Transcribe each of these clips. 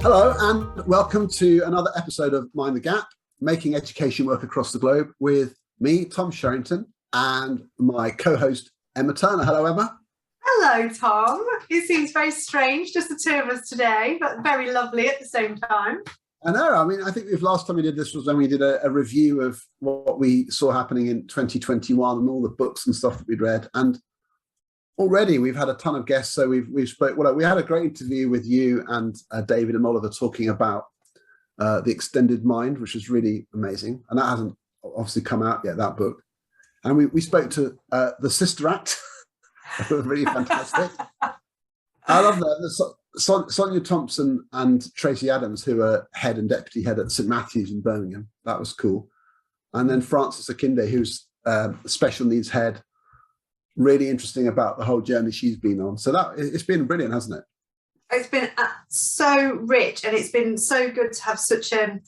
Hello and welcome to another episode of Mind the Gap, making education work across the globe with me, Tom Sherrington, and my co-host, Emma Turner. Hello, Emma. Hello, Tom. It seems very strange, just the two of us today, but very lovely at the same time. I know. I mean, I think the last time we did this was when we did a review of what we saw happening in 2021 and all the books and stuff that we'd read. And already we've had a ton of guests. So we've spoke. Well, we had a great interview with you and David and Oliver talking about the extended mind, which is really amazing. And that hasn't obviously come out yet, that book. And we spoke to the Sister Act. It was really fantastic. I love that. Sonia Thompson and Tracy Adams, who are head and deputy head at St Matthew's in Birmingham. That was cool. And then Frances Akinde, who's special needs head. Really interesting about the whole journey she's been on. So it's been brilliant, hasn't it? It's been so rich, and it's been so good to have such a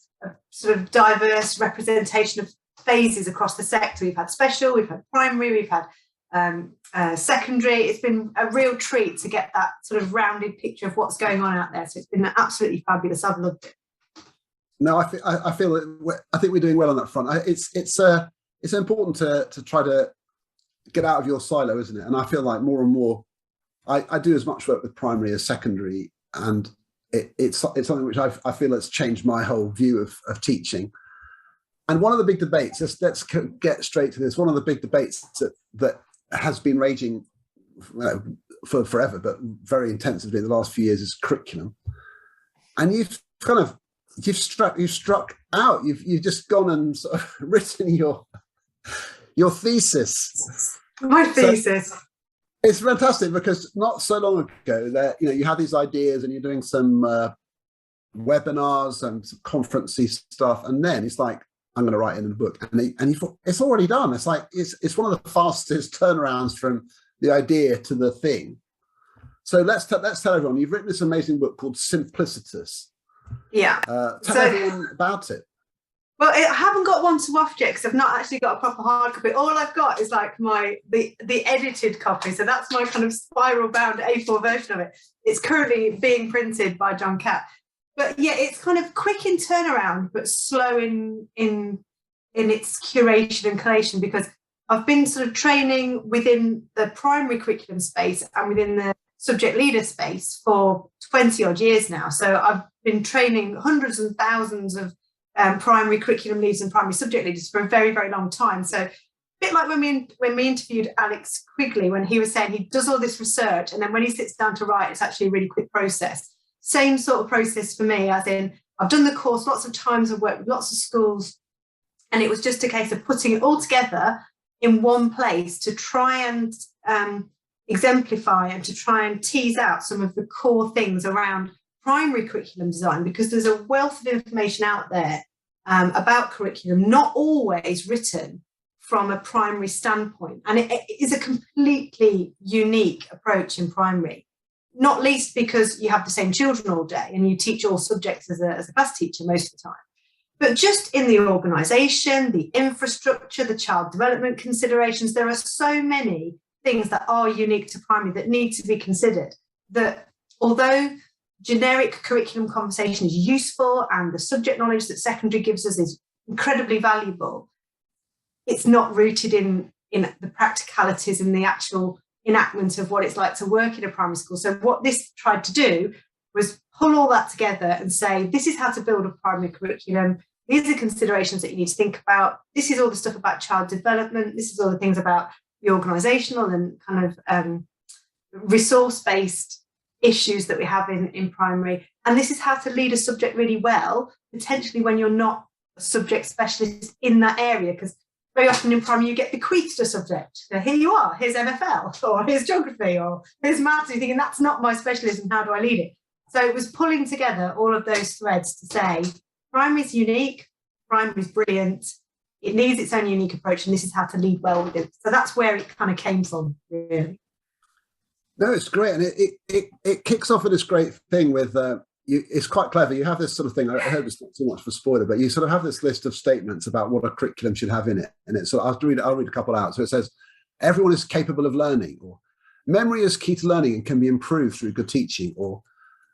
sort of diverse representation of phases across the sector. We've had special, we've had primary, we've had secondary. It's been a real treat to get that sort of rounded picture of what's going on out there. So it's been absolutely fabulous. I've loved it. No, I think we're doing well on that front. It's important to try to get out of your silo, isn't it? And I feel like more and more, I do as much work with primary as secondary, and it's something which I feel has changed my whole view of teaching. And one of the big debates, let's get straight to this. One of the big debates that has been raging for forever, but very intensively in the last few years, is curriculum. And you've struck out. You've just gone and sort of written your thesis. My thesis. So it's fantastic because not so long ago that you had these ideas and you're doing some webinars and some conferencey stuff, and then it's like, I'm going to write it in a book, and you thought it's already done. It's like it's one of the fastest turnarounds from the idea to the thing. So let's tell everyone you've written this amazing book called Simplicitus. Yeah. Tell everyone about it. Well, I haven't got one to waft yet because I've not actually got a proper hard copy. All I've got is like the edited copy. So that's my kind of spiral bound A4 version of it. It's currently being printed by John Catt. But yeah, it's kind of quick in turnaround, but slow in its curation and collation, because I've been sort of training within the primary curriculum space and within the subject leader space for 20 odd years now. So I've been training hundreds and thousands of primary curriculum leaders and primary subject leaders for a very, very long time. So a bit like when we interviewed Alex Quigley, when he was saying he does all this research and then when he sits down to write, it's actually a really quick process. Same sort of process for me, as in I've done the course lots of times, I've worked with lots of schools, and it was just a case of putting it all together in one place to try and exemplify and to try and tease out some of the core things around primary curriculum design, because there's a wealth of information out there about curriculum, not always written from a primary standpoint. And it is a completely unique approach in primary, not least because you have the same children all day and you teach all subjects as a class teacher most of the time. But just in the organisation, the infrastructure, the child development considerations, there are so many things that are unique to primary that need to be considered, that although generic curriculum conversation is useful and the subject knowledge that secondary gives us is incredibly valuable, it's not rooted in the practicalities and the actual enactment of what it's like to work in a primary school. So what this tried to do was pull all that together and say, this is how to build a primary curriculum. These are considerations that you need to think about. This is all the stuff about child development. This is all the things about the organisational and kind of resource-based issues that we have in primary. And this is how to lead a subject really well, potentially when you're not a subject specialist in that area, because very often in primary you get bequeathed a subject. So here you are, here's MFL, or here's geography, or here's maths. You're thinking, that's not my specialism, how do I lead it? So it was pulling together all of those threads to say, primary's unique, primary's brilliant, it needs its own unique approach, and this is how to lead well with it. So that's where it kind of came from, really. No, it's great. And it kicks off with this great thing with, it's quite clever. You have this sort of thing, I hope it's not too much for spoiler, but you sort of have this list of statements about what a curriculum should have in it. And it's, so I'll read a couple out. So it says, everyone is capable of learning, or memory is key to learning and can be improved through good teaching, or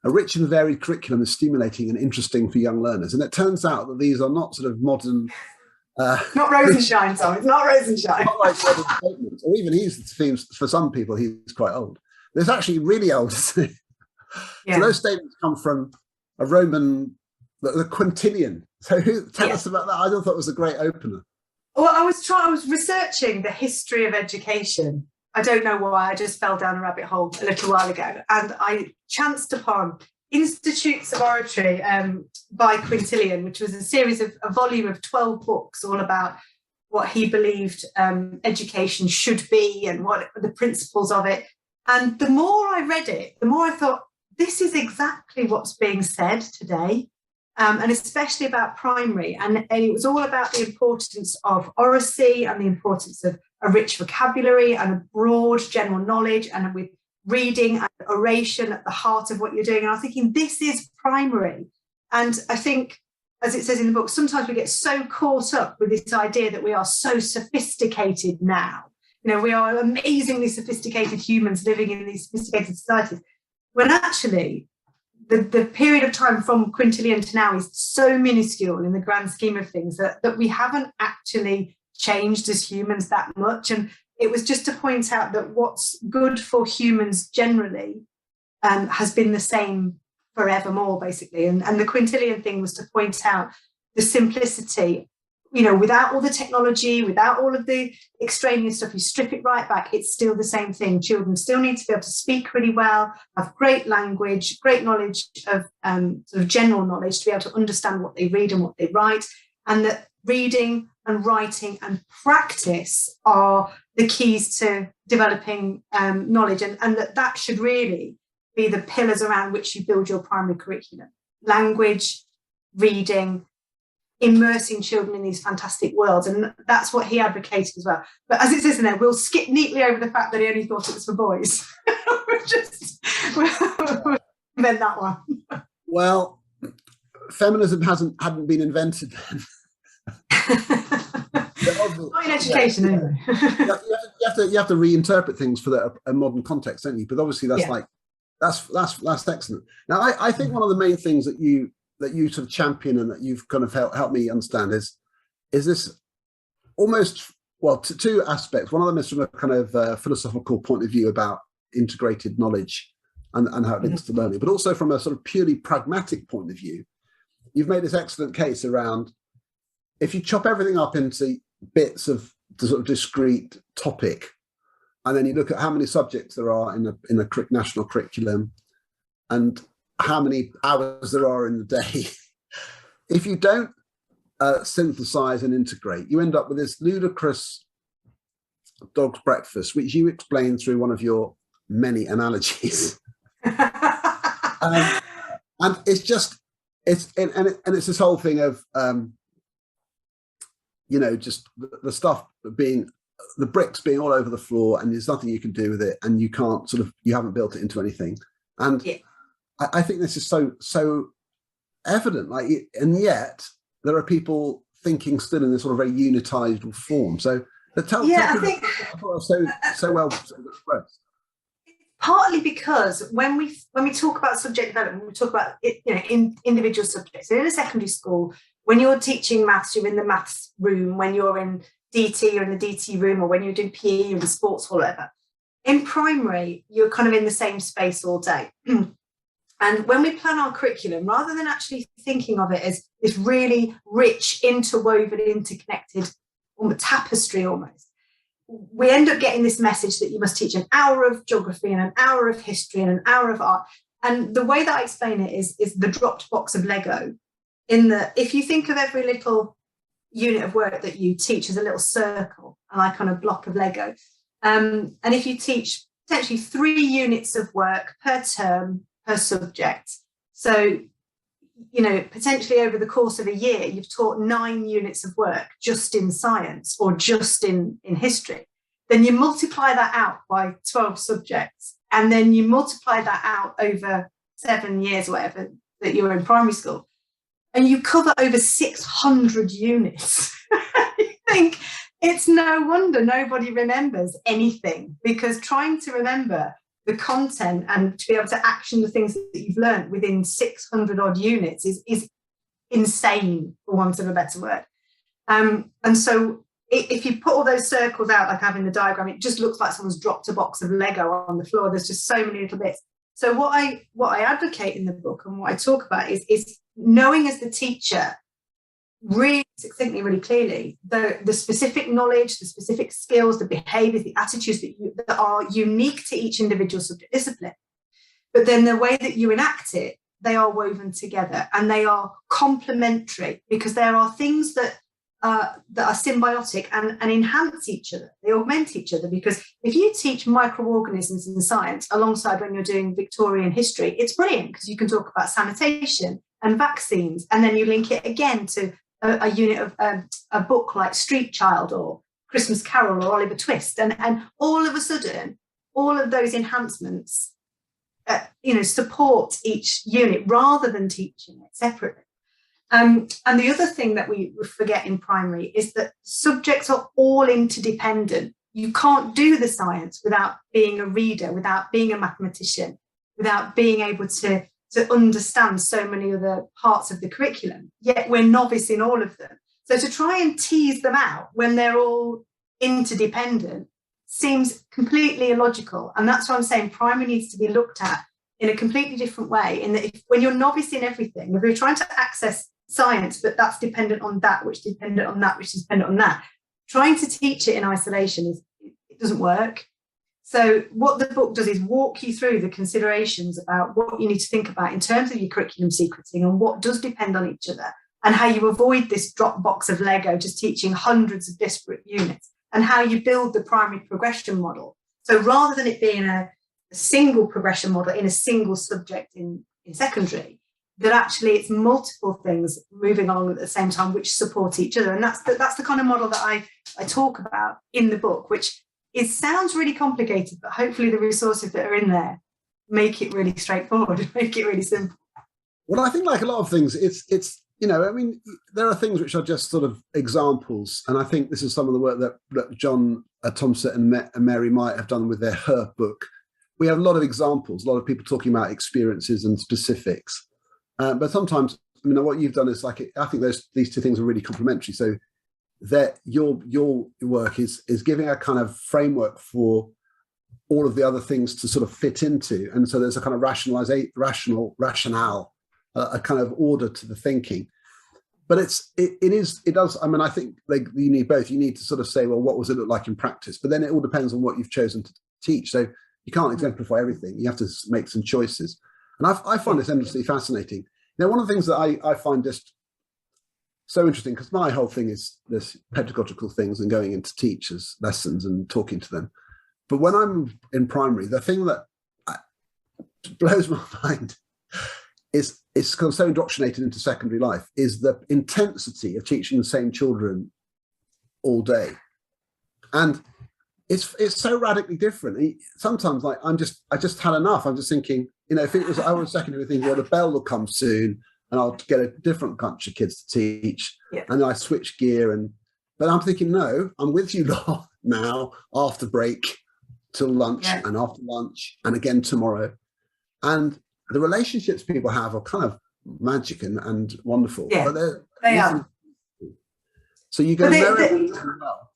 a rich and varied curriculum is stimulating and interesting for young learners. And it turns out that these are not sort of modern... not rose and shine, Tom. It's not rose and shine. Not like modern statements. Or even he's themes, for some people, he's quite old. But it's actually really old. So those statements come from a Roman, the Quintillion. So tell us about that. I thought it was a great opener. Well, I was researching the history of education. I don't know why, I just fell down a rabbit hole a little while ago, and I chanced upon Institutes of Oratory by Quintillion, which was a volume of 12 books all about what he believed education should be and what the principles of it. And the more I read it, the more I thought, this is exactly what's being said today. And especially about primary. And it was all about the importance of oracy and the importance of a rich vocabulary and a broad general knowledge, and with reading and oration at the heart of what you're doing. And I was thinking, this is primary. And I think, as it says in the book, sometimes we get so caught up with this idea that we are so sophisticated now. You know, we are amazingly sophisticated humans living in these sophisticated societies, when actually the period of time from Quintillion to now is so minuscule in the grand scheme of things that we haven't actually changed as humans that much. And it was just to point out that what's good for humans generally has been the same forevermore, basically. And the Quintillion thing was to point out the simplicity, you know, without all the technology, without all of the extraneous stuff, you strip it right back, it's still the same thing. Children still need to be able to speak really well, have great language, great knowledge of sort of general knowledge to be able to understand what they read and what they write, and that reading and writing and practice are the keys to developing knowledge, and that should really be the pillars around which you build your primary curriculum. Language, reading, immersing children in these fantastic worlds, and that's what he advocated as well. But as it says in there, we'll skip neatly over the fact that he only thought it was for boys. we'll invent that one. Well, feminism hadn't been invented then. Not in education, anyway. you have to reinterpret things for a modern context, don't you? But obviously that's excellent. Now, I think one of the main things that you sort of champion and that you've kind of helped me understand is this almost, well, two aspects. One of them is from a kind of philosophical point of view about integrated knowledge and how it links to learning, but also from a sort of purely pragmatic point of view. You've made this excellent case around, if you chop everything up into bits of the sort of discrete topic, and then you look at how many subjects there are in a national curriculum and how many hours there are in the day, if you don't synthesize and integrate, you end up with this ludicrous dog's breakfast, which you explain through one of your many analogies. And it's just, it's this whole thing of, you know, just the stuff being, the bricks being all over the floor, and there's nothing you can do with it, and you can't you haven't built it into anything. And I think this is so evident, and yet there are people thinking still in this sort of very unitized form. So tell I think so well expressed. Partly because when we talk about subject development, we talk about it, you know, in individual subjects. So in a secondary school, when you're teaching maths, you're in the maths room. When you're in DT, you're in the DT room, or when you're doing PE, you're in the sports hall, or whatever. In primary, you're kind of in the same space all day. And when we plan our curriculum, rather than actually thinking of it as this really rich, interwoven, interconnected tapestry almost, we end up getting this message that you must teach an hour of geography and an hour of history and an hour of art. And the way that I explain it is the dropped box of Lego. If you think of every little unit of work that you teach as a little circle and like on a block of Lego, and if you teach potentially 3 units of work per term, per subject, so, you know, potentially over the course of a year, you've taught 9 units of work just in science or just in history, then you multiply that out by 12 subjects, and then you multiply that out over 7 years, or whatever, that you were in primary school, and you cover over 600 units. You think it's no wonder nobody remembers anything, because trying to remember the content and to be able to action the things that you've learned within 600 odd units is insane, for want of a better word. And so if you put all those circles out, like having the diagram, it just looks like someone's dropped a box of Lego on the floor. There's just so many little bits. So what I advocate in the book and what I talk about is knowing as the teacher really succinctly, really clearly, the specific knowledge, the specific skills, the behaviours, the attitudes that are unique to each individual subject discipline. But then the way that you enact it, they are woven together and they are complementary, because there are things that are symbiotic and enhance each other. They augment each other, because if you teach microorganisms in science alongside when you're doing Victorian history, it's brilliant because you can talk about sanitation and vaccines, and then you link it again to a unit of a book like Street Child or Christmas Carol or Oliver Twist, and all of a sudden, all of those enhancements, support each unit rather than teaching it separately. And the other thing that we forget in primary is that subjects are all interdependent. You can't do the science without being a reader, without being a mathematician, without being able to understand so many other parts of the curriculum, yet we're novice in all of them. So to try and tease them out when they're all interdependent seems completely illogical. And that's why I'm saying primary needs to be looked at in a completely different way, in that when you're novice in everything, if you're trying to access science, but that's dependent on that, which is dependent on that, which is dependent on that, trying to teach it in isolation it doesn't work. So what the book does is walk you through the considerations about what you need to think about in terms of your curriculum sequencing and what does depend on each other, and how you avoid this drop box of Lego just teaching hundreds of disparate units, and how you build the primary progression model. So rather than it being a single progression model in a single subject in secondary, that actually it's multiple things moving along at the same time which support each other. And that's the kind of model that I talk about in the book, which sounds really complicated, but hopefully the resources that are in there make it really straightforward, make it really simple. Well, I think like a lot of things, it's there are things which are just sort of examples. And I think this is some of the work that John Thompson and Mary might have done with their Her book. We have a lot of examples, a lot of people talking about experiences and specifics. But sometimes, what you've done is I think these two things are really complementary. So that your work is giving a kind of framework for all of the other things to sort of fit into. And so there's a kind of rationale, a kind of order to the thinking. But it does. I think you need both. You need to sort of say, well, what was it look like in practice? But then it all depends on what you've chosen to teach. So you can't exemplify everything. You have to make some choices. And I find this endlessly fascinating. Now, one of the things that I find just so interesting, because my whole thing is this pedagogical things and going into teachers' lessons and talking to them. But when I'm in primary, the thing that blows my mind is kind of so indoctrinated into secondary life is the intensity of teaching the same children all day. And it's so radically different. Sometimes I just had enough. I'm just thinking, if it was I was secondary, thinking, well, the bell will come soon and I'll get a different bunch of kids to teach. Yeah. And then I switch gear. But I'm thinking, no, I'm with you now after break till lunch, yeah, and after lunch and again tomorrow. And the relationships people have are kind of magic and wonderful. Yeah, but they are. So you go very well.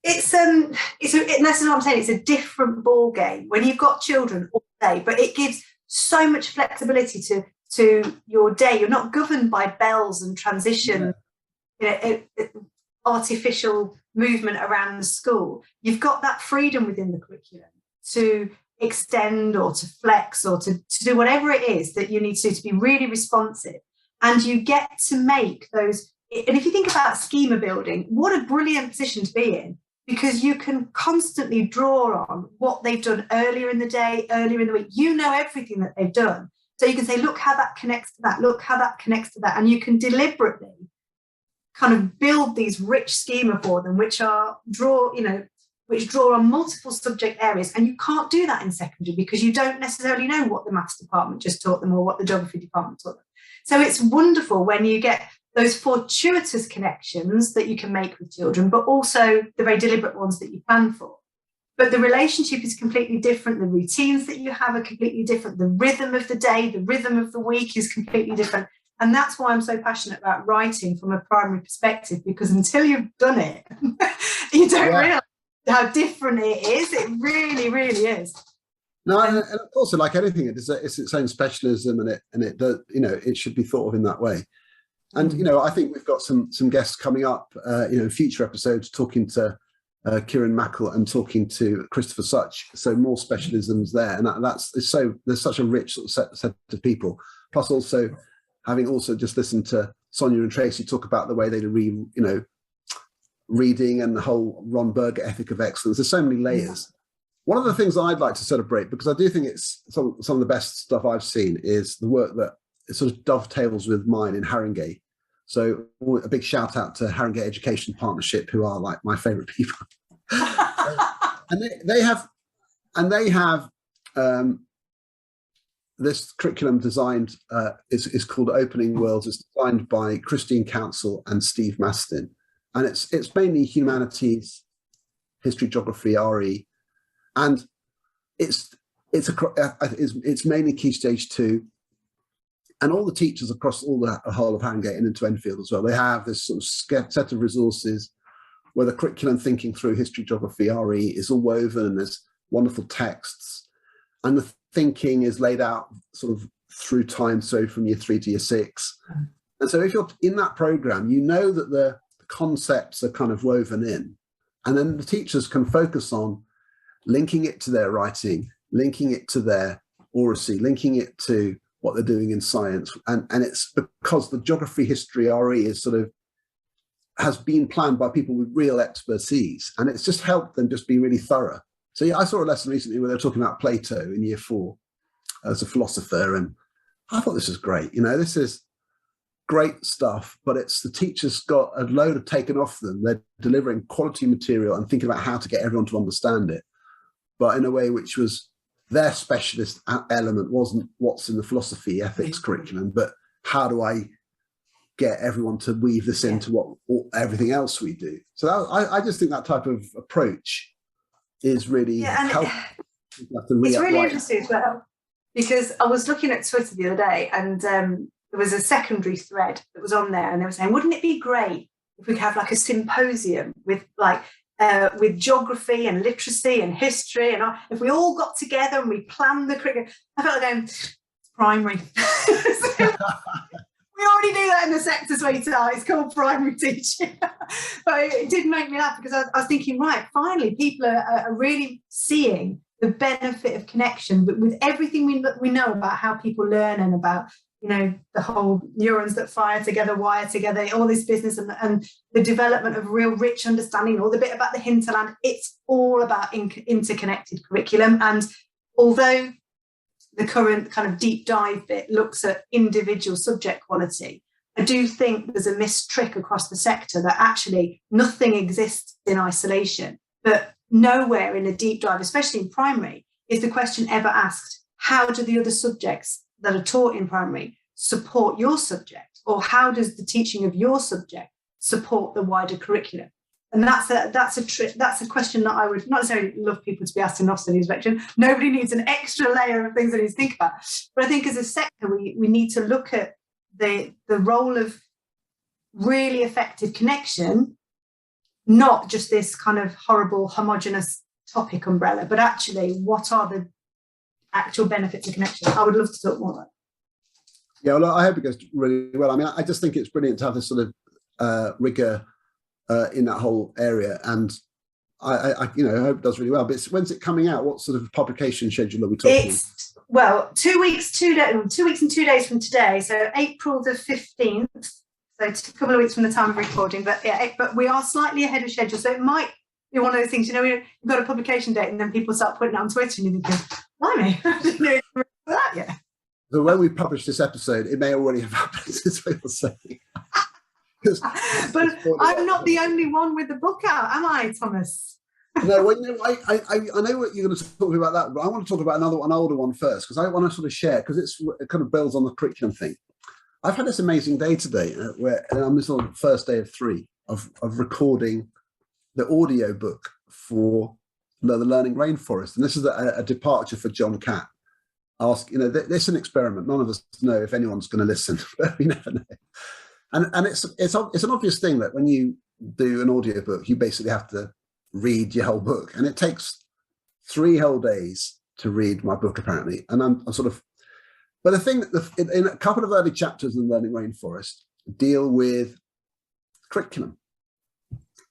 That's what I'm saying. It's a different ball game when you've got children all day, but it gives so much flexibility to your day. You're not governed by bells and transition, artificial movement around the school. You've got that freedom within the curriculum to extend or to flex or to do whatever it is that you need to do to be really responsive. And you get to make those. And if you think about schema building, what a brilliant position to be in, because you can constantly draw on what they've done earlier in the day, earlier in the week. You know everything that they've done. So you can say, look how that connects to that, look how that connects to that. And you can deliberately kind of build these rich schema for them, which draw on multiple subject areas. And you can't do that in secondary because you don't necessarily know what the maths department just taught them or what the geography department taught them. So it's wonderful when you get those fortuitous connections that you can make with children, but also the very deliberate ones that you plan for. but the relationship is completely different. The routines that you have are completely different. The rhythm of the day, the rhythm of the week is completely different. And that's why I'm so passionate about writing from a primary perspective, because until you've done it, you don't realise how different it is. It really, really is. No, and also, like anything, it's its own specialism, and it does, you know, it should be thought of in that way. And you know, I think we've got some guests coming up, you know, in future episodes, talking to Kieran Mackle and talking to Christopher Such. So more specialisms there, and there's such a rich sort of set of people. Plus, also having also just listened to Sonia and Tracy talk about the way they reading and the whole Ron Berger ethic of excellence. There's so many layers. One of the things I'd like to celebrate, because I do think it's some of the best stuff I've seen, is the work that it sort of dovetails with mine in Haringey. So a big shout out to Haringey Education Partnership, who are like my favourite people. And they have this curriculum designed, is called Opening Worlds. It's designed by Christine Council and Steve Mastin. And it's mainly humanities, history, geography, RE. And it's mainly Key Stage 2, and all the teachers across all the whole of Haringey and into Enfield as well. They have this sort of set of resources where the curriculum thinking through history, geography, RE is all woven, and there's wonderful texts, and the thinking is laid out sort of through time, so from year 3 to year 6. And so if you're in that program, you know that the concepts are kind of woven in, and then the teachers can focus on linking it to their writing, linking it to their oracy, linking it to what they're doing in science. And it's because the geography, history, RE is sort of has been planned by people with real expertise, and it's just helped them just be really thorough. So yeah, I saw a lesson recently where they were talking about Plato in year 4 as a philosopher, and I thought this was great. You know, this is great stuff, but it's the teachers got a load of taken off them. They're delivering quality material and thinking about how to get everyone to understand it, but in a way which was their specialist element wasn't what's in the philosophy ethics curriculum, but how do I get everyone to weave this into everything else we do? So I just think that type of approach is really helpful. It's really interesting as well, because I was looking at Twitter the other day, and there was a secondary thread that was on there, and they were saying, wouldn't it be great if we could have like a symposium with geography and literacy and history, and if we all got together and we planned the curriculum? I felt like going, primary. We already do that in the sector, sweetheart. It's called primary teaching. But it did make me laugh, because I was thinking, right, finally, people are really seeing the benefit of connection, but with everything we know about how people learn, and about, you know, the whole neurons that fire together, wire together, all this business, and the development of real rich understanding, all the bit about the hinterland. It's all about interconnected curriculum. And although the current kind of deep dive bit looks at individual subject quality, I do think there's a missed trick across the sector that actually nothing exists in isolation, but nowhere in a deep dive, especially in primary, is the question ever asked, how do the other subjects that are taught in primary support your subject? Or how does the teaching of your subject support the wider curriculum? And that's a question that I would not necessarily love people to be asked in Ofsted inspection. Nobody needs an extra layer of things they need to think about. But I think as a sector, we need to look at the role of really effective connection, not just this kind of horrible homogenous topic umbrella, but actually what are the actual benefits of connection. I would love to talk more about it. Yeah, well, I hope it goes really well. I mean, I just think it's brilliant to have this sort of rigor in that whole area, and I hope it does really well. But when's it coming out? What sort of publication schedule are we talking? It's 2 weeks, 2 weeks and 2 days from today, so April the 15th. So it's a couple of weeks from the time of recording, but but we are slightly ahead of schedule, so it might be one of those things. You know, we've got a publication date, and then people start putting it on Twitter, and you're thinking, "Blimey, I didn't know that yet." So when we publish this episode, it may already have happened. Is what you're saying. But I'm not the only one with the book out, am I, Thomas? No, well, you know, I know what you're going to talk about that, but I want to talk about an older one first, because I want to sort of share, because it kind of builds on the curriculum thing. I've had this amazing day today where I'm this on the first day of 3 of recording the audio book for the Learning Rainforest. And this is a departure for John Catt. Ask, you know, this is an experiment. None of us know if anyone's going to listen, but we never know. And it's an obvious thing that when you do an audiobook, you basically have to read your whole book. And it takes 3 whole days to read my book, apparently. And I'm sort of, but the thing that in a couple of early chapters in Learning Rainforest deal with curriculum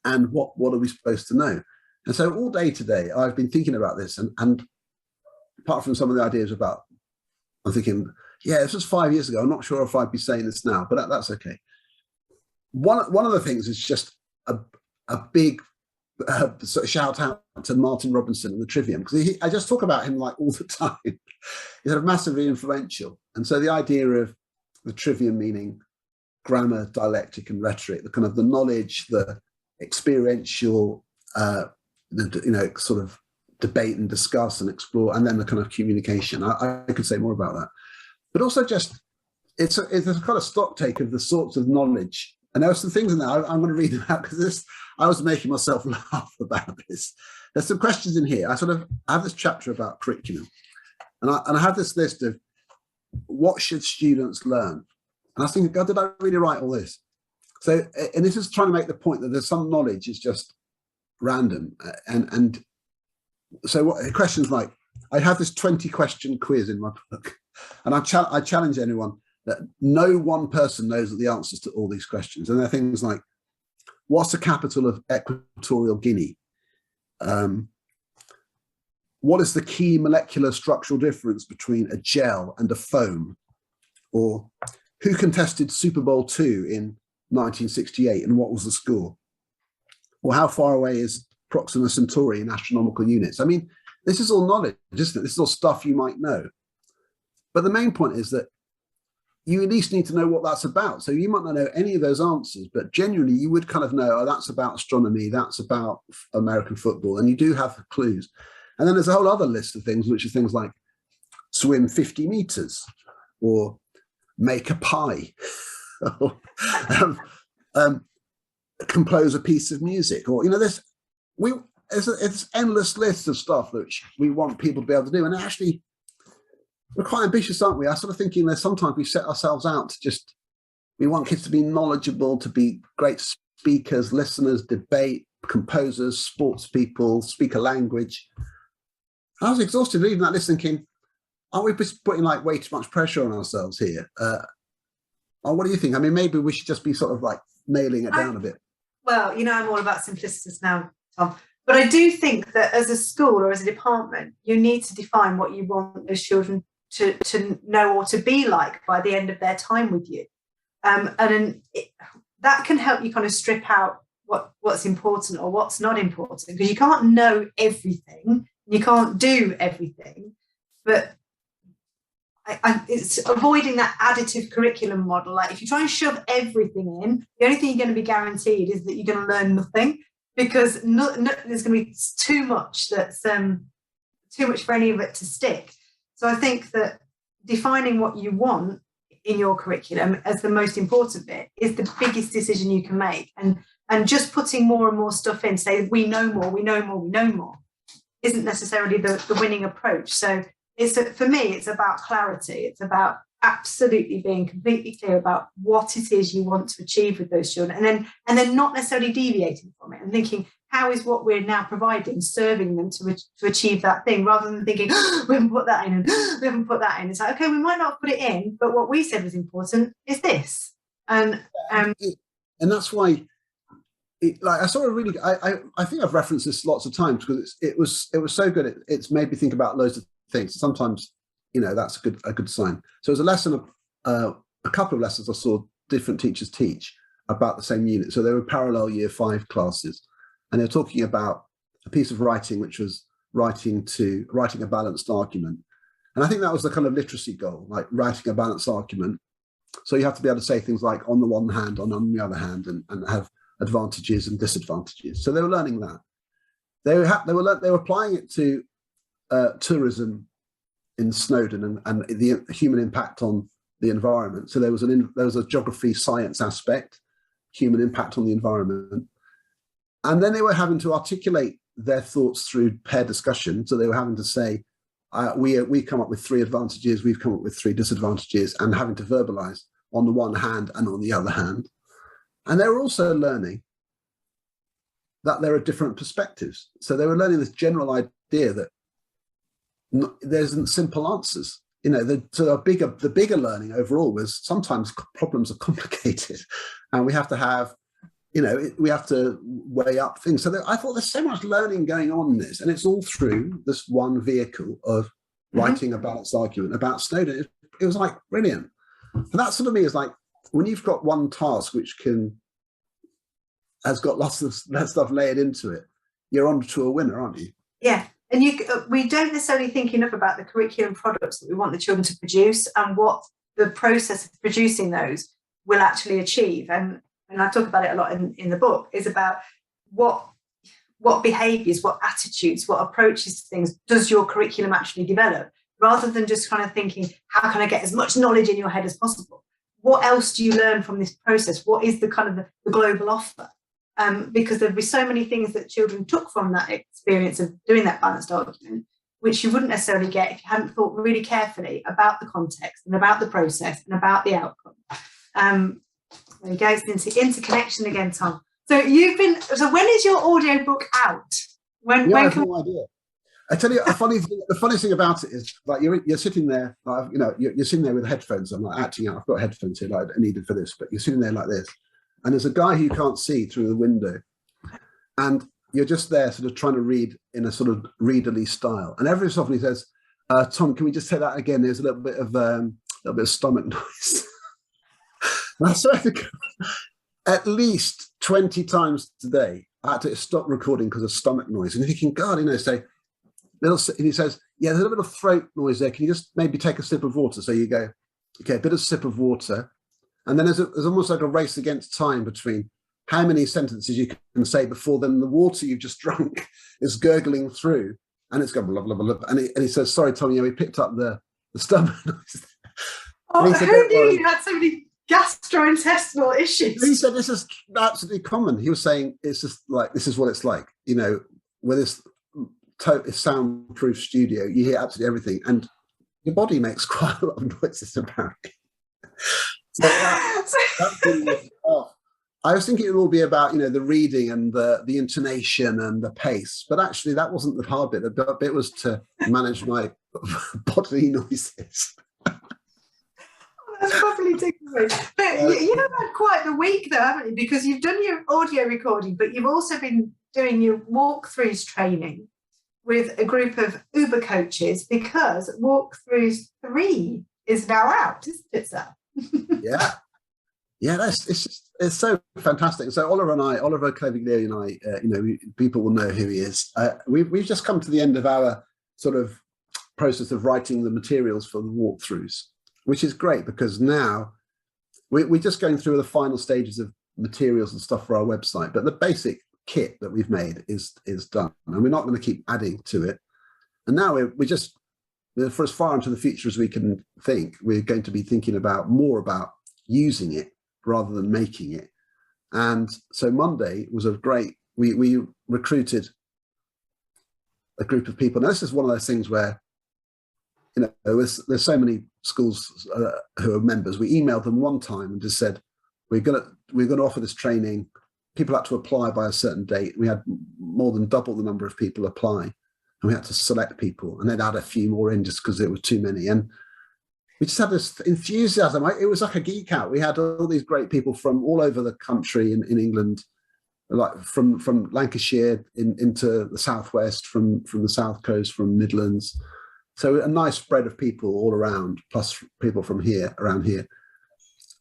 and what are we supposed to know. And so all day today, I've been thinking about this, and apart from some of the ideas about, I'm thinking, yeah, this was 5 years ago. I'm not sure if I'd be saying this now, but that's okay. One of the things is just a big sort of shout out to Martin Robinson and the Trivium, because I just talk about him like all the time. He's sort of massively influential. And so the idea of the Trivium meaning grammar, dialectic, and rhetoric, the kind of the knowledge, the experiential, sort of debate and discuss and explore, and then the kind of communication. I could say more about that, but also just it's a kind of stock take of the sorts of knowledge. And there are some things in there I'm going to read them out, because I was making myself laugh about this. There's some questions in here. I have this chapter about curriculum, and I have this list of what should students learn. And I was thinking, God, did I really write all this? So, and this is trying to make the point that there's some knowledge is just random. And so what questions like, I have this 20-question quiz in my book, and I challenge anyone that no one person knows the answers to all these questions. And they're things like, what's the capital of Equatorial Guinea? What is the key molecular structural difference between a gel and a foam? Or who contested Super Bowl II in 1968 and what was the score? Or how far away is Proxima Centauri in astronomical units? I mean, this is all knowledge, isn't it? This is all stuff you might know. But the main point is that you at least need to know what that's about. So you might not know any of those answers, but genuinely you would kind of know, oh, that's about astronomy, that's about American football, and you do have clues. And then there's a whole other list of things, which are things like swim 50 meters, or make a pie, or compose a piece of music, or, you know, it's endless lists of stuff which we want people to be able to do. And actually, we're quite ambitious, aren't we? I'm sort of thinking that sometimes we set ourselves out to we want kids to be knowledgeable, to be great speakers, listeners, debate, composers, sports people, speak a language. I was exhausted reading that list, thinking, aren't we just putting like way too much pressure on ourselves here? Or what do you think? I mean, maybe we should just be sort of like nailing it down a bit. Well, you know, I'm all about Simplicitus now, Tom. But I do think that as a school or as a department, you need to define what you want those children to know or to be like by the end of their time with you. That can help you kind of strip out what's important or what's not important, because you can't know everything, you can't do everything, but it's avoiding that additive curriculum model. Like if you try and shove everything in, the only thing you're going to be guaranteed is that you're going to learn nothing, because there's going to be too much that's too much for any of it to stick. So I think that defining what you want in your curriculum as the most important bit is the biggest decision you can make. And just putting more and more stuff in, say, we know more, isn't necessarily the winning approach. So for me, it's about clarity. It's about absolutely being completely clear about what it is you want to achieve with those children, and then not necessarily deviating from it and thinking, how is what we're now providing serving them to achieve that thing, rather than thinking, we haven't put that in and we haven't put that in. It's like, okay, we might not have put it in, but what we said was important is this. And that's why I sort of really, I think I've referenced this lots of times, because it was so good. It's made me think about loads of things. Sometimes, you know, that's a good sign. So it was a lesson of a couple of lessons I saw different teachers teach about the same unit. So they were parallel year 5 classes, and they're talking about a piece of writing, which was writing a balanced argument. And I think that was the kind of literacy goal, like writing a balanced argument. So you have to be able to say things like on the one hand, on the other hand, and have advantages and disadvantages. So they were learning that. They were applying it to tourism in Snowdon and the human impact on the environment. So there was a geography science aspect, human impact on the environment. And then they were having to articulate their thoughts through pair discussion. So they were having to say, we come up with 3 advantages, we've come up with 3 disadvantages, and having to verbalize on the one hand and on the other hand. And they were also learning that there are different perspectives. So they were learning this general idea that there isn't simple answers. You know, the bigger learning overall was sometimes problems are complicated, and we have to have, you know, we have to weigh up things. So I thought there's so much learning going on in this, and it's all through this one vehicle of writing a balanced argument about Snowden. It was like brilliant. And that sort of me is like, when you've got one task which has got lots of that stuff layered into it, you're on to a winner, aren't you? Yeah. And we don't necessarily think enough about the curriculum products that we want the children to produce and what the process of producing those will actually achieve. And I talk about it a lot in the book, is about what behaviours, what attitudes, what approaches to things does your curriculum actually develop, rather than just kind of thinking, how can I get as much knowledge in your head as possible? What else do you learn from this process? What is the kind of the global offer? Because there'd be so many things that children took from that experience of doing that balanced argument, which you wouldn't necessarily get if you hadn't thought really carefully about the context and about the process and about the outcome. There you go, it's interconnection again, Tom. So when is your audiobook out? I have no idea. I tell you, the funny thing about it is, like, you're sitting there, like, you know, you're sitting there with headphones. I'm like acting out. I've got headphones here, like I needed for this, but you're sitting there like this. And there's a guy who you can't see through the window, and you're just there sort of trying to read in a sort of readerly style. And every so often he says, Tom, can we just say that again? There's a little bit of stomach noise. And I swear to God, at least 20 times today, I had to stop recording because of stomach noise. And you're thinking, God, you know, and he says, yeah, there's a little bit of throat noise there. Can you just maybe take a sip of water? So you go, okay, a bit of sip of water. And then there's almost like a race against time between how many sentences you can say before then the water you've just drunk is gurgling through, and it's going blah, blah, blah, blah. And he says, sorry, Tom, we picked up the stomach noise. Oh, who knew you had so many gastrointestinal issues? He said, this is absolutely common. He was saying, it's just like, this is what it's like, you know, with this soundproof studio, you hear absolutely everything, and your body makes quite a lot of noises apparently. So that's really off. I was thinking it would all be about, you know, the reading and the intonation and the pace, but actually that wasn't the hard bit. The bit was to manage my bodily noises. That's probably taken away. But you've had quite the week though, haven't you? Because you've done your audio recording, but you've also been doing your Walkthroughs training with a group of Uber coaches, because Walkthroughs 3 is now out, isn't it, sir? Yeah, it's so fantastic. So Oliver Claviglieri and I, you know, people will know who he is. We've just come to the end of our sort of process of writing the materials for the walkthroughs, which is great because now we're just going through the final stages of materials and stuff for our website. But the basic kit that we've made is done, and we're not going to keep adding to it. And now we're just, for as far into the future as we can think, we're going to be thinking more about using it rather than making it. And so Monday was we recruited a group of people. Now, this is one of those things where, you know, there's so many schools who are members. We emailed them one time and just said, we're going to offer this training. People had to apply by a certain date. We had more than double the number of people apply, and we had to select people and then add a few more in just because there were too many. And we just had this enthusiasm. It was like a geek out. We had all these great people from all over the country in England, like from Lancashire into the southwest, from the south coast, from Midlands. So a nice spread of people all around, plus people from around here.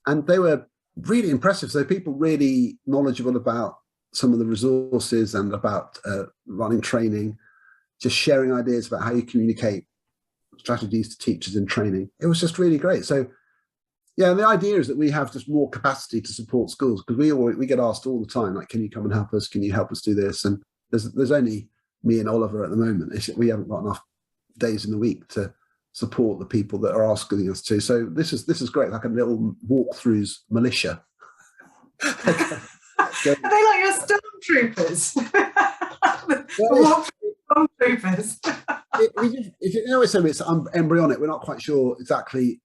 And they were really impressive. So people really knowledgeable about some of the resources and about running training, just sharing ideas about how you communicate strategies to teachers in training. It was just really great. So yeah, the idea is that we have just more capacity to support schools, because we get asked all the time, like, can you come and help us? Can you help us do this? And there's only me and Oliver at the moment. We haven't got enough days in the week to support the people that are asking us to. So this is great, like a little Walkthroughs militia. Are they like your stormtroopers? Walkthrough troopers. You know, it's embryonic. We're not quite sure exactly.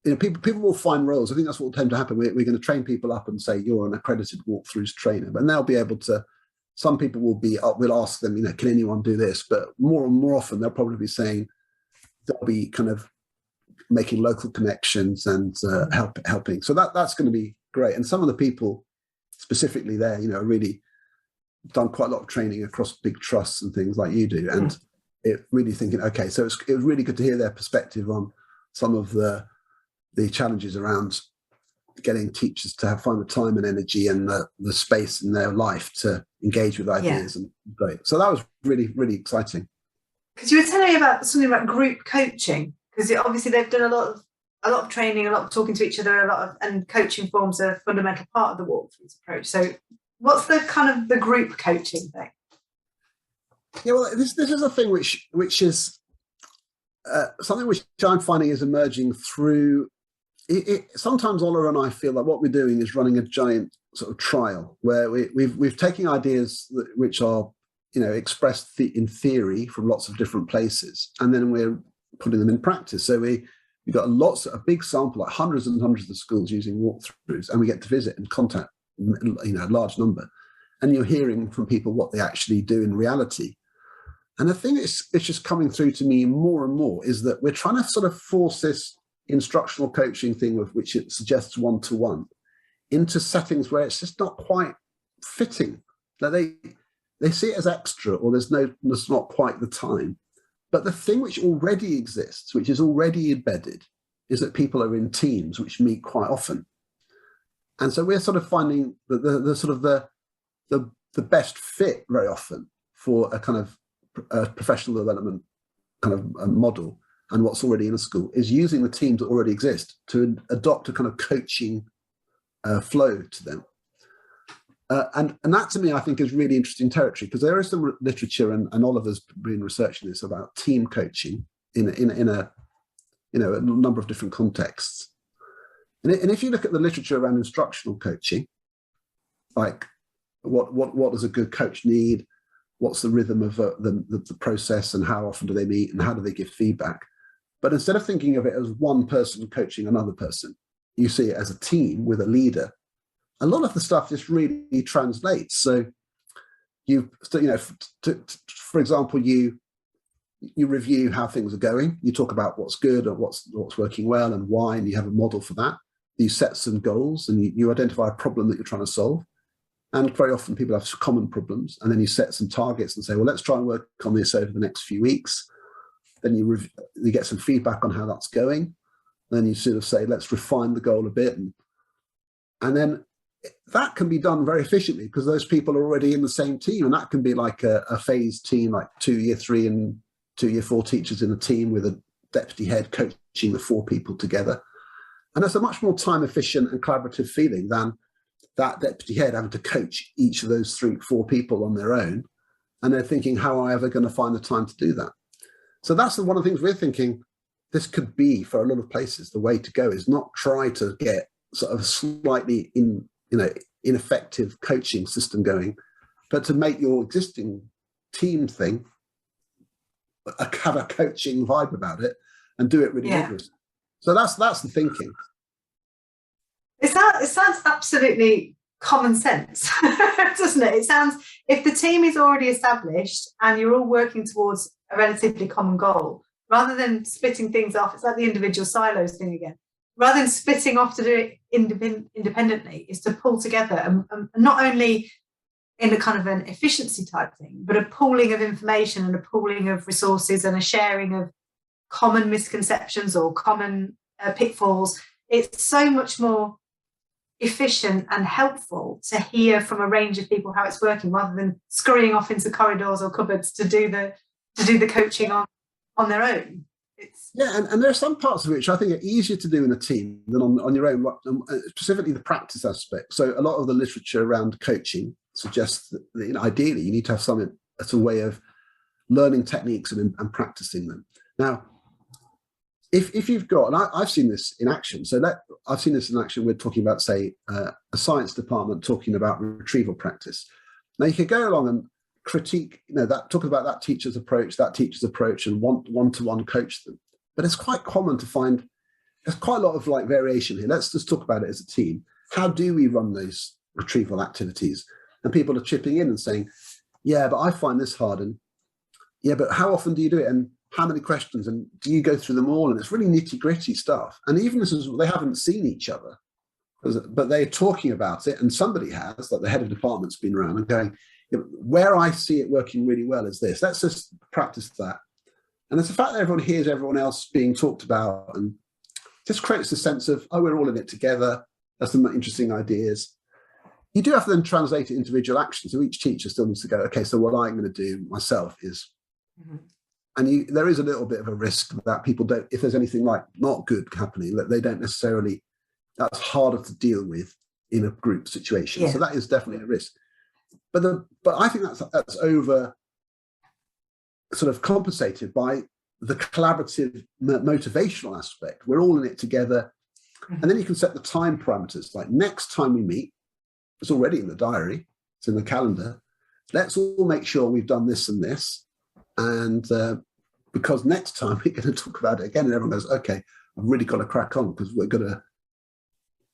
You know, people will find roles. I think that's what will tend to happen. We're going to train people up and say you're an accredited Walkthroughs trainer, and they'll be able to. Some people will be. We'll ask them, you know, can anyone do this? But more and more often, they'll probably be saying they'll be kind of making local connections and helping. So that's going to be great. And some of the people specifically there, you know, really done quite a lot of training across big trusts and things like you do, and it really thinking, okay, so it was really good to hear their perspective on some of the challenges around getting teachers to find the time and energy and the space in their life to engage with ideas. And great. So that was really, really exciting. Because you were telling me about something about group coaching, because obviously they've done a lot of training, a lot of talking to each other, and coaching forms a fundamental part of the Walkthroughs approach. So what's the kind of the group coaching thing? Yeah, well, this is a thing which is something which I'm finding is emerging through it. Sometimes Ola and I feel that what we're doing is running a giant sort of trial where we've taken ideas which are, you know, expressed in theory from lots of different places, and then we're putting them in practice. So we've got a big sample, like hundreds and hundreds of schools using Walkthroughs, and we get to visit and contact, you know, a large number, and you're hearing from people what they actually do in reality. And the thing it's just coming through to me more and more is that we're trying to sort of force this instructional coaching thing, of which it suggests one-to-one, into settings where it's just not quite fitting. That they see it as extra, or there's not quite the time. But the thing which already exists, which is already embedded, is that people are in teams which meet quite often. And so we're sort of finding that the best fit very often for a kind of professional development kind of a model, and what's already in a school, is using the teams that already exist to adopt a kind of coaching flow to them. And that to me, I think, is really interesting territory, because there is some literature, and Oliver's been researching this, about team coaching in a number of different contexts. And if you look at the literature around instructional coaching, like what does a good coach need? What's the rhythm of the process, and how often do they meet, and how do they give feedback? But instead of thinking of it as one person coaching another person, you see it as a team with a leader. A lot of the stuff just really translates. So for example, you review how things are going. You talk about what's good and what's working well and why, and you have a model for that. You set some goals, and you identify a problem that you're trying to solve. And very often people have common problems, and then you set some targets and say, well, let's try and work on this over the next few weeks. Then you get some feedback on how that's going. Then you sort of say, let's refine the goal a bit. And then that can be done very efficiently, because those people are already in the same team. And that can be like a phased team, like 2 year 3 and 2 year 4 teachers in a team with a deputy head coaching the 4 people together. And that's a much more time efficient and collaborative feeling than that deputy head having to coach each of those 3-4 people on their own. And they're thinking, how am I ever going to find the time to do that? So that's one of the things we're thinking this could be for a lot of places. The way to go is not try to get sort of a slightly ineffective coaching system going, but to make your existing team thing have a coaching vibe about it and do it really rigorously. So that's the thinking. It sounds absolutely common sense, doesn't it? It sounds, if the team is already established and you're all working towards a relatively common goal, rather than splitting things off, it's like the individual silos thing again. Rather than splitting off to do it independently, is to pull together, and not only in a kind of an efficiency type thing, but a pooling of information and a pooling of resources and a sharing of common misconceptions or common pitfalls. It's so much more efficient and helpful to hear from a range of people how it's working, rather than scurrying off into corridors or cupboards to do the coaching on their own. And there are some parts of it which I think are easier to do in a team than on your own, specifically the practice aspect. So a lot of the literature around coaching suggests that ideally you need to have something as a way of learning techniques and practicing them. Now, if you've got, and I've seen this in action, I've seen this in action. We're talking about, say, a science department talking about retrieval practice. Now, you could go along and critique, that talking about that teacher's approach, and one-to-one coach them. But it's quite common to find there's quite a lot of like variation here. Let's just talk about it as a team. How do we run those retrieval activities? And people are chipping in and saying, yeah, but I find this hard. And yeah, but how often do you do it? And how many questions? And do you go through them all? And it's really nitty gritty stuff. And even as they haven't seen each other, but they're talking about it. And somebody has, like the head of department's been around and going, where I see it working really well is this. Let's just practice that. And it's the fact that everyone hears everyone else being talked about and just creates a sense of, oh, we're all in it together. That's some interesting ideas. You do have to then translate it into individual action. So each teacher still needs to go, okay, so what I'm going to do myself is, and there is a little bit of a risk that people don't, if there's anything like not good happening, that they don't necessarily, that's harder to deal with in a group situation. Yeah. So that is definitely a risk. But I think that's over sort of compensated by the collaborative motivational aspect. We're all in it together. And then you can set the time parameters, like next time we meet, it's already in the diary, it's in the calendar. Let's all make sure we've done this and this. And because next time we're going to talk about it again, and everyone goes, okay, I've really got to crack on because we're going to,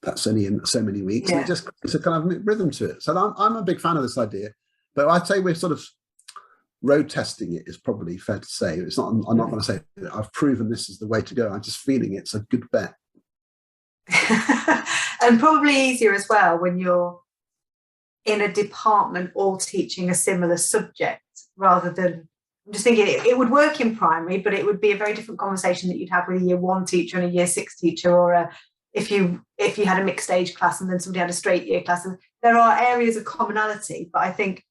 that's only in so many weeks. Yeah. And it's a kind of rhythm to it. So I'm a big fan of this idea, but I'd say we're sort of road testing it is probably fair to say. It's not, I'm not going to say that I've proven this is the way to go. I'm just feeling it's a good bet. And probably easier as well when you're in a department all teaching a similar subject, rather than, I'm just thinking it would work in primary, but it would be a very different conversation that you'd have with a year 1 teacher and a year 6 teacher, or if you had a mixed age class and then somebody had a straight year class. And there are areas of commonality, but I think,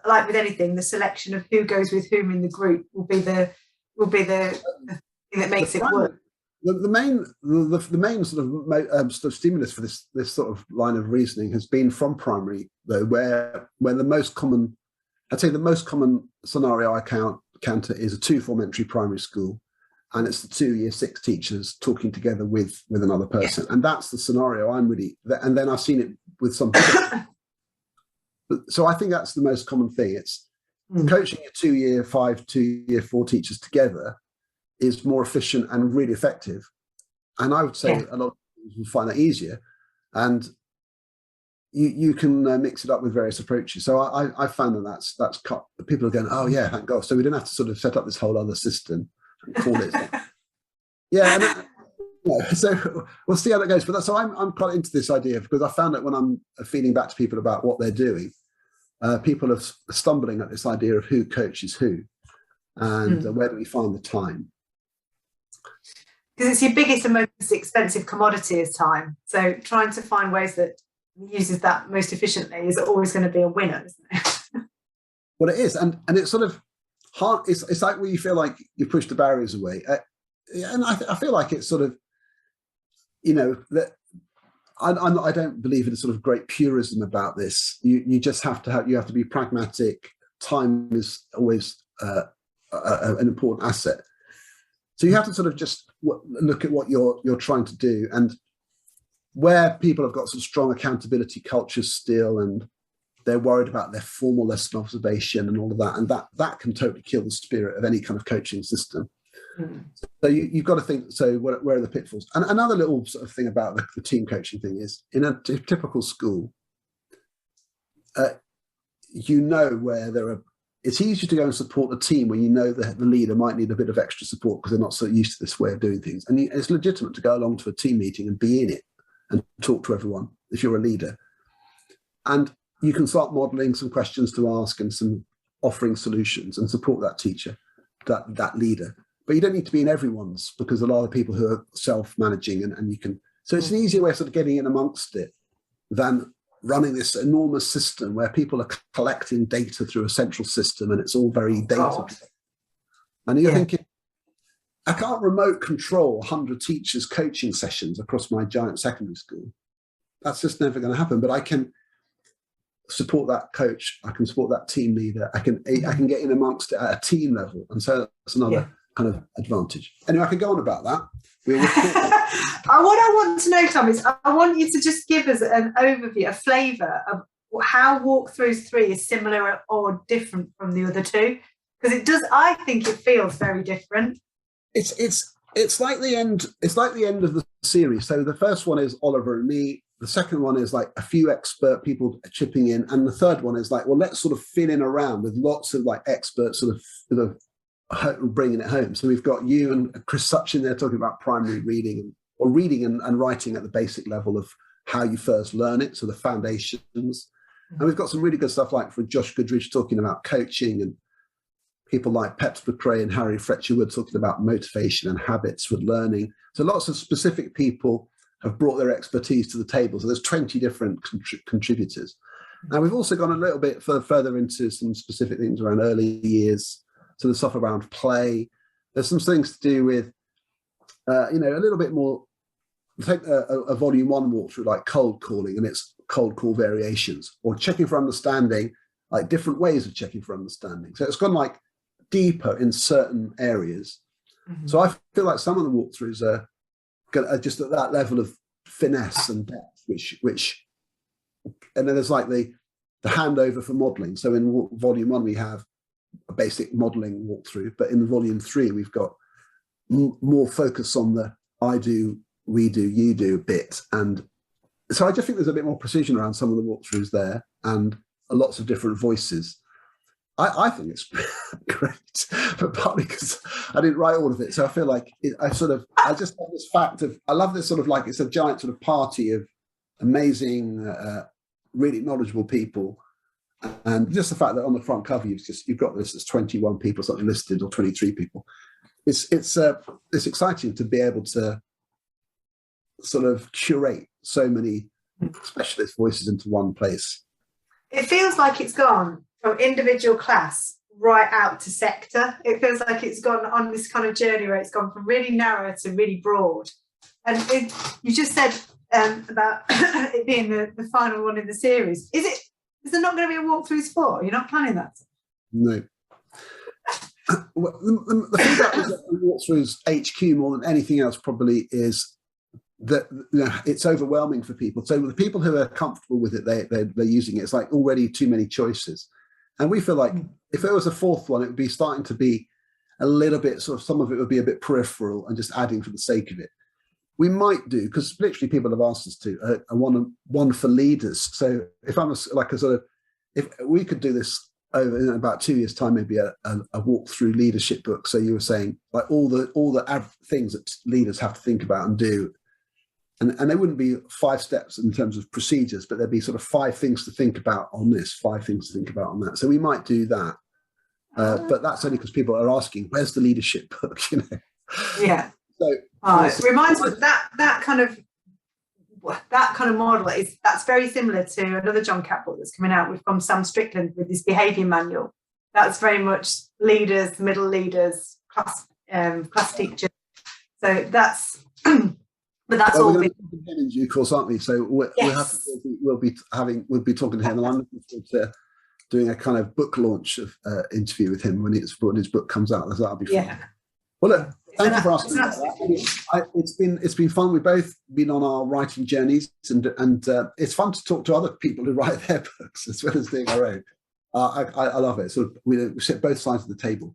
like with anything, the selection of who goes with whom in the group will be the thing that makes it work. The main sort of stimulus for this sort of line of reasoning has been from primary, though, where the most common, I'd say the most common scenario I counter is a 2-form entry primary school, and it's the 2 year 6 teachers talking together with another person, and that's the scenario I'm really. And then I've seen it with some people. So I think that's the most common thing. It's coaching your 2 year 5, 2 year 4 teachers together is more efficient and really effective. And I would say a lot of people will find that easier. And you can mix it up with various approaches. So I found that's cut. People are going, oh yeah, thank God. So we don't have to sort of set up this whole other system and call it. So we'll see how that goes. But so I'm quite into this idea, because I found that when I'm feeding back to people about what they're doing, people are stumbling at this idea of who coaches who, and where do we find the time? Because it's your biggest and most expensive commodity is time. So trying to find ways that uses that most efficiently is always going to be a winner, isn't it? Well, it is, and it's sort of hard. It's like where you feel like you push the barriers away, and I feel like it's sort of, that I don't believe in a sort of great purism about this. You just have to be pragmatic. Time is always an important asset. So you have to sort of just look at what you're trying to do, and where people have got some strong accountability cultures still, and they're worried about their formal lesson observation and all of that, and that can totally kill the spirit of any kind of coaching system. So you've got to think, so where are the pitfalls? And another little sort of thing about the team coaching thing is, in a typical school, where there are, it's easier to go and support the team when you know that the leader might need a bit of extra support because they're not so used to this way of doing things. And it's legitimate to go along to a team meeting and be in it and talk to everyone if you're a leader. And you can start modeling some questions to ask and some offering solutions and support that teacher, that leader. But you don't need to be in everyone's, because a lot of people who are self-managing and you can. So it's an easier way of sort of getting in amongst it than running this enormous system where people are collecting data through a central system and it's all very data. And you're thinking, I can't remote control 100 teachers' coaching sessions across my giant secondary school. That's just never going to happen. But I can support that coach. I can support that team leader. I can get in amongst it at a team level. And so that's another kind of advantage. Anyway, I could go on about that. What I want to know, Tom, is I want you to just give us an overview, a flavour of how Walkthroughs 3 is similar or different from the other two? Because it does, I think it feels very different. It's like the end. It's like the end of the series. So the first one is Oliver and me. The second one is like a few expert people chipping in, and the third one is like, well, let's sort of fill in around with lots of like experts sort of bringing it home. So we've got you and Chris Suchin there talking about primary reading or reading and writing at the basic level of how you first learn it, so the foundations. And we've got some really good stuff like from Josh Goodrich talking about coaching, and people like Peps McRae and Harry Fletcher-Wood talking about motivation and habits with learning. So lots of specific people have brought their expertise to the table. So there's 20 different contributors. Now we've also gone a little bit further into some specific things around early years. So there's stuff around play. There's some things to do with, a little bit more. Take a volume 1 walkthrough like cold calling and its cold call variations, or checking for understanding, like different ways of checking for understanding. So it's gone like deeper in certain areas. Mm-hmm. So I feel like some of the walkthroughs are just at that level of finesse and depth, which, and then there's like the handover for modeling. So in volume 1 we have a basic modeling walkthrough, but in the volume 3 we've got more focus on the I do, we do, you do bit. And so I just think there's a bit more precision around some of the walkthroughs there, and lots of different voices. I think it's great, but partly because I didn't write all of it. So I feel like I just have this fact of, I love this sort of like, it's a giant sort of party of amazing, really knowledgeable people. And just the fact that on the front cover, you've got this, there's 21 people, something listed, or 23 people. It's exciting to be able to sort of curate so many specialist voices into one place. It feels like it's gone from individual class right out to sector. It feels like it's gone on this kind of journey where it's gone from really narrow to really broad. And you just said about it being the final one in the series. Is there not going to be a Walkthroughs 4? You're not planning that? No. The feedback we get from Walkthroughs HQ more than anything else probably is that it's overwhelming for people. So the people who are comfortable with it, they're using it. It's like already too many choices. And we feel like if there was a fourth one, it would be starting to be a little bit sort of, some of it would be a bit peripheral and just adding for the sake of it. We might do, because literally people have asked us to, one for leaders. So if I'm if we could do this over in about 2 years' time, maybe a walkthrough leadership book. So you were saying like all the things that leaders have to think about and do. And there wouldn't be 5 steps in terms of procedures, but there'd be sort of 5 things to think about on this, 5 things to think about on that. So we might do that. But that's only because people are asking, where's the leadership book? Yeah. So it reminds me that kind of model that's very similar to another John Catt book that's coming out from Sam Strickland with this behaviour manual. That's very much leaders, middle leaders, class teachers. So that's but that's all. We're going to be talking to him in due course, aren't we? So we'll be talking to him, and I'm looking forward to doing a kind of book launch of interview with him when his book comes out. That'll be fun. Yeah. Well, look, thank you for asking that. It's been fun. We've both been on our writing journeys, and it's fun to talk to other people who write their books as well as doing our own. I love it. So we sit both sides of the table.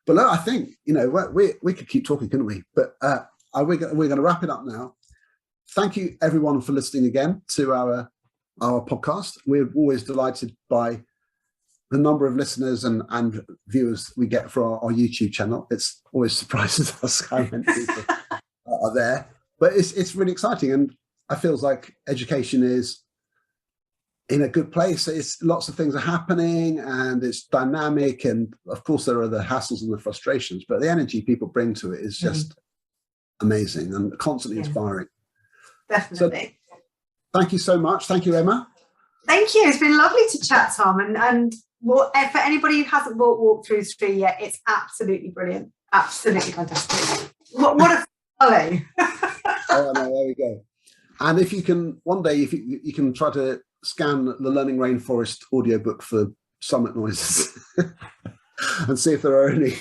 But look, I think we could keep talking, couldn't we? But we're going to wrap it up now. Thank you, everyone, for listening again to our podcast. We're always delighted by the number of listeners and viewers we get for our YouTube channel. It's always surprises us how many people are there. But it's really exciting, and I feel like education is in a good place. It's lots of things are happening, and it's dynamic, and of course there are the hassles and the frustrations, but the energy people bring to it is just amazing and constantly inspiring. Definitely. So, thank you so much. Thank you, Emma. Thank you. It's been lovely to chat, Tom. And for anybody who hasn't bought Walkthroughs 3 yet, it's absolutely brilliant. Absolutely fantastic. What a folly. Oh, no, there we go. And if you can, one day, if you can try to scan the Learning Rainforest audiobook for summit noises and see if there are any.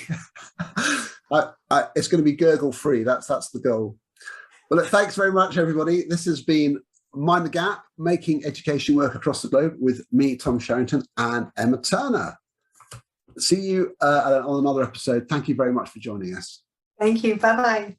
It's going to be gurgle free. That's the goal. Well, thanks very much, everybody. This has been Mind the Gap, Making Education Work Across the Globe with me, Tom Sherrington, and Emma Turner. See you on another episode. Thank you very much for joining us. Thank you. Bye-bye.